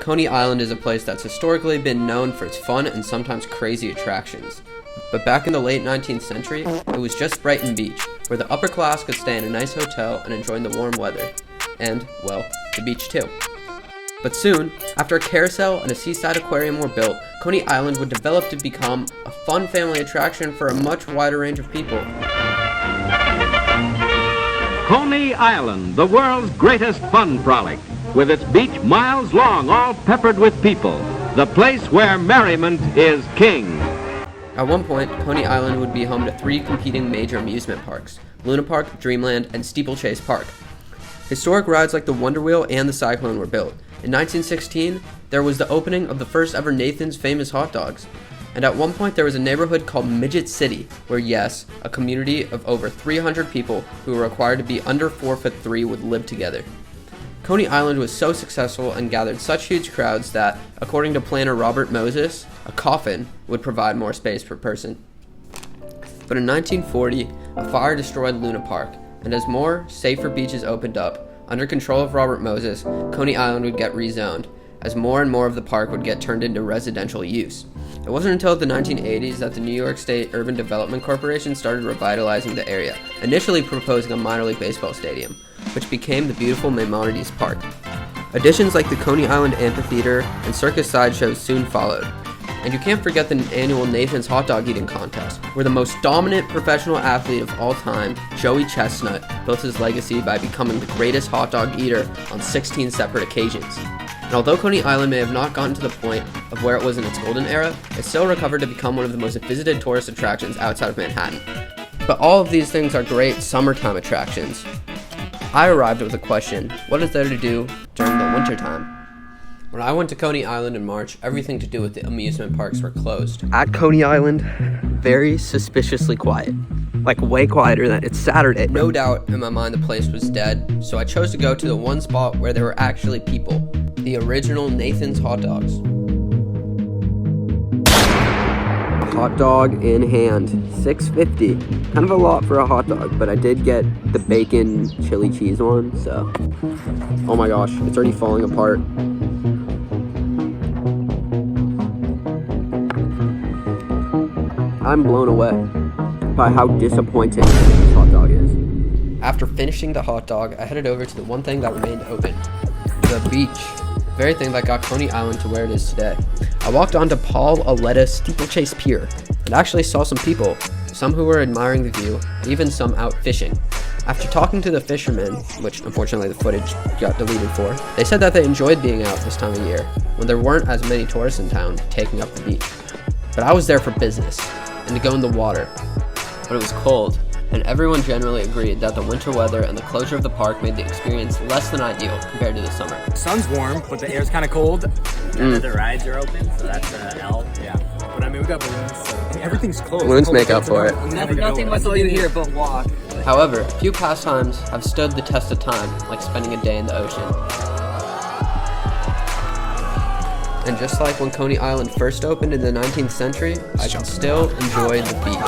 Coney Island is a place that's historically been known for its fun and sometimes crazy attractions. But back in the late 19th century, it was just Brighton Beach, where the upper class could stay in a nice hotel and enjoy the warm weather. And, well, the beach too. But soon, after a carousel and a seaside aquarium were built, Coney Island would develop to become a fun family attraction for a much wider range of people. Coney Island, the world's greatest fun frolic, with its beach miles long, all peppered with people, the place where merriment is king. At one point, Coney Island would be home to 3 competing major amusement parks: Luna Park, Dreamland, and Steeplechase Park. Historic rides like the Wonder Wheel and the Cyclone were built. In 1916, there was the opening of the first ever Nathan's Famous Hot Dogs. And at one point there was a neighborhood called Midget City, where yes, a community of over 300 people who were required to be under 4'3" would live together. Coney Island was so successful and gathered such huge crowds that, according to planner Robert Moses, a coffin would provide more space per person. But in 1940, a fire destroyed Luna Park, and as more, safer beaches opened up, under control of Robert Moses, Coney Island would get rezoned, as more and more of the park would get turned into residential use. It wasn't until the 1980s that the New York State Urban Development Corporation started revitalizing the area, initially proposing a minor league baseball stadium, which became the beautiful Maimonides Park. Additions like the Coney Island Amphitheater and circus sideshows soon followed. And you can't forget the annual Nathan's Hot Dog Eating Contest, where the most dominant professional athlete of all time, Joey Chestnut, built his legacy by becoming the greatest hot dog eater on 16 separate occasions. And although Coney Island may have not gotten to the point of where it was in its golden era, it still recovered to become one of the most visited tourist attractions outside of Manhattan. But all of these things are great summertime attractions. I arrived with a question: what is there to do during the wintertime? When I went to Coney Island in March, everything to do with the amusement parks were closed. At Coney Island, very suspiciously quiet. Like way quieter than it's Saturday. No doubt in my mind the place was dead, so I chose to go to the one spot where there were actually people. The original Nathan's Hot Dogs. Hot dog in hand, $6.50. Kind of a lot for a hot dog, but I did get the bacon chili cheese one, so. Oh my gosh, it's already falling apart. I'm blown away by how disappointing this hot dog is. After finishing the hot dog, I headed over to the one thing that remained open, the beach. The very thing that got Coney Island to where it is today. I walked onto Paul Aletta Steeplechase Pier and actually saw some people, some who were admiring the view, and even some out fishing. After talking to the fishermen, which unfortunately the footage got deleted for, they said that they enjoyed being out this time of year, when there weren't as many tourists in town taking up the beach. But I was there for business, and to go in the water. But it was cold, and everyone generally agreed that the winter weather and the closure of the park made the experience less than ideal compared to the summer. The sun's warm, but the air's kind of cold. And the rides are open, so that's an L. Yeah. But I mean, we got balloons, so everything's closed. Balloons make up for it. Nothing much to do here but walk. However, a few pastimes have stood the test of time, like spending a day in the ocean. And just like when Coney Island first opened in the 19th century, I can still enjoy the beach.